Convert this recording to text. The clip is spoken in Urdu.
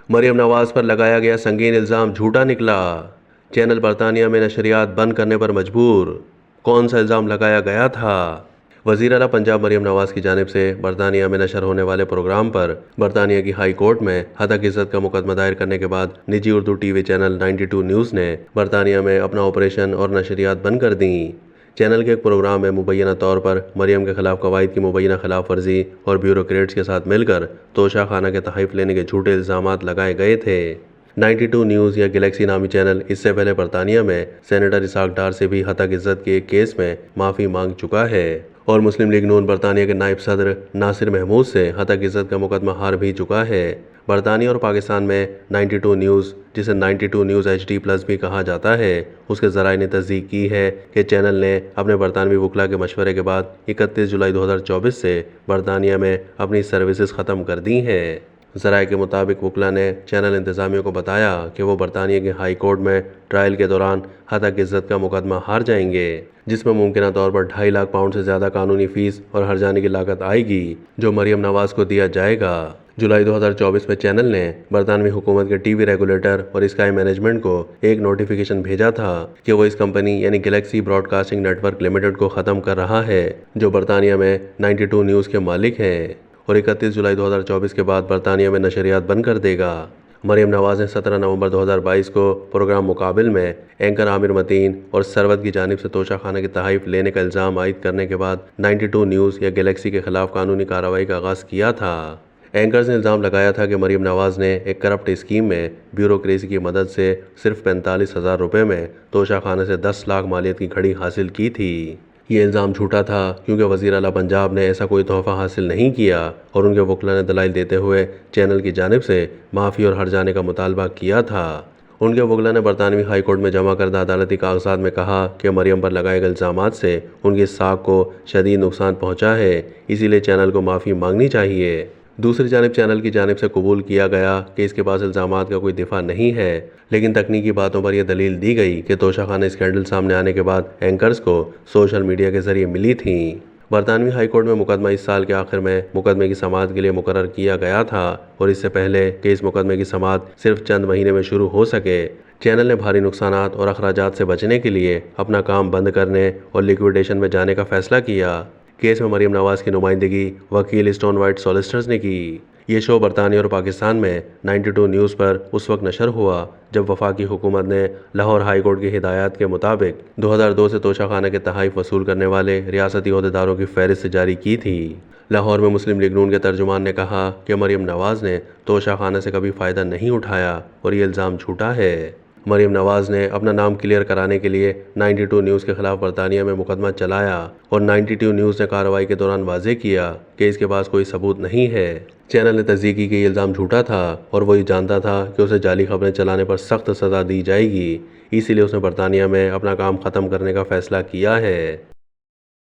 مریم نواز پر لگایا گیا سنگین الزام جھوٹا نکلا۔ چینل برطانیہ میں نشریات بند کرنے پر مجبور۔ کون سا الزام لگایا گیا تھا؟ وزیر اعلیٰ پنجاب مریم نواز کی جانب سے برطانیہ میں نشر ہونے والے پروگرام پر برطانیہ کی ہائی کورٹ میں ہتک عزت کا مقدمہ دائر کرنے کے بعد نجی Urdu T V channel 92 news نے برطانیہ میں اپنا آپریشن اور نشریات بند کر دیں۔ چینل کے ایک پروگرام میں مبینہ طور پر مریم کے خلاف قواعد کی مبینہ خلاف ورزی اور بیوروکریٹس کے ساتھ مل کر توشہ خانہ کے تحائف لینے کے جھوٹے الزامات لگائے گئے تھے۔ 92 نیوز یا گلیکسی نامی چینل اس سے پہلے برطانیہ میں سینیٹر اسحاق ڈار سے بھی ہتک عزت کے ایک کیس میں معافی مانگ چکا ہے اور مسلم لیگ نون برطانیہ کے نائب صدر ناصر محمود سے ہتک عزت کا مقدمہ ہار بھی چکا ہے۔ برطانیہ اور پاکستان میں 92 نیوز، جسے 92 نیوز HD+ بھی کہا جاتا ہے، اس کے ذرائع نے تصدیق کی ہے کہ چینل نے اپنے برطانوی وکلاء کے مشورے کے بعد 31 جولائی 2024 سے برطانیہ میں اپنی سروسز ختم کر دی ہیں۔ ذرائع کے مطابق وکلاء نے چینل انتظامیہ کو بتایا کہ وہ برطانیہ کی ہائی کورٹ میں ٹرائل کے دوران ہتک عزت کا مقدمہ ہار جائیں گے، جس میں ممکنہ طور پر 2.5 لاکھ پاؤنڈ سے زیادہ قانونی فیس اور ہرجانے کی لاگت آئے گی، جو مریم نواز کو دیا جائے گا۔ جولائی 2024 میں چینل نے برطانوی حکومت کے ٹی وی ریگولیٹر اور اسکائی مینجمنٹ کو ایک نوٹیفیکیشن بھیجا تھا کہ وہ اس کمپنی یعنی Galaxy broadcasting network limited کو ختم کر رہا ہے، جو برطانیہ میں 92 نیوز کے مالک ہیں، اور 31 جولائی 2024 کے بعد برطانیہ میں نشریات بند کر دے گا۔ مریم نواز نے 17 نومبر 2022 کو پروگرام مقابل میں اینکر عامر متین اور سرود کی جانب سے توشہ خانہ کے تحائف لینے کا الزام عائد کرنے کے بعد 92 نیوز یا گلیکسی کے خلاف قانونی کارروائی کا آغاز کیا تھا۔ اینکرز نے الزام لگایا تھا کہ مریم نواز نے ایک کرپٹ اسکیم میں بیوروکریسی کی مدد سے صرف 45,000 روپے میں توشہ خانہ سے 10 لاکھ مالیت کی گھڑی حاصل کی تھی۔ یہ الزام جھوٹا تھا کیونکہ وزیر اعلیٰ پنجاب نے ایسا کوئی تحفہ حاصل نہیں کیا، اور ان کے وکلاء نے دلائل دیتے ہوئے چینل کی جانب سے معافی اور ہرجانے کا مطالبہ کیا تھا۔ ان کے وکلاء نے برطانوی ہائی کورٹ میں جمع کردہ عدالتی کاغذات میں کہا کہ مریم پر لگائے گئے الزامات سے ان کی ساکھ کو شدید نقصان پہنچا ہے، اسی لیے چینل کو معافی مانگنی چاہیے۔ دوسری جانب چینل کی جانب سے قبول کیا گیا کہ اس کے پاس الزامات کا کوئی دفاع نہیں ہے، لیکن تکنیکی باتوں پر یہ دلیل دی گئی کہ توشہ خانہ اسکینڈل سامنے آنے کے بعد اینکرز کو سوشل میڈیا کے ذریعے ملی تھیں۔ برطانوی ہائی کورٹ میں مقدمہ اس سال کے آخر میں مقدمے کی سماعت کے لیے مقرر کیا گیا تھا، اور اس سے پہلے کہ اس مقدمے کی سماعت صرف چند مہینے میں شروع ہو سکے، چینل نے بھاری نقصانات اور اخراجات سے بچنے کے لیے اپنا کام بند کرنے اور لیکویڈیشن میں جانے کا فیصلہ کیا۔ کیس میں مریم نواز کی نمائندگی وکیل اسٹون وائٹ سولیسٹرز نے کی۔ یہ شو برطانیہ اور پاکستان میں 92 نیوز پر اس وقت نشر ہوا جب وفاقی حکومت نے لاہور ہائی کورٹ کی ہدایات کے مطابق 2002 سے توشہ خانہ کے تحائف وصول کرنے والے ریاستی عہدیداروں کی فہرست جاری کی تھی۔ لاہور میں مسلم لیگ نون کے ترجمان نے کہا کہ مریم نواز نے توشہ خانہ سے کبھی فائدہ نہیں اٹھایا اور یہ الزام جھوٹا ہے۔ مریم نواز نے اپنا نام کلیئر کرانے کے لیے 92 نیوز کے خلاف برطانیہ میں مقدمہ چلایا، اور 92 نیوز نے کارروائی کے دوران واضح کیا کہ اس کے پاس کوئی ثبوت نہیں ہے۔ چینل نے تصدیق کی کہ یہ الزام جھوٹا تھا، اور وہ یہ جانتا تھا کہ اسے جعلی خبریں چلانے پر سخت سزا دی جائے گی، اسی لیے اس نے برطانیہ میں اپنا کام ختم کرنے کا فیصلہ کیا ہے۔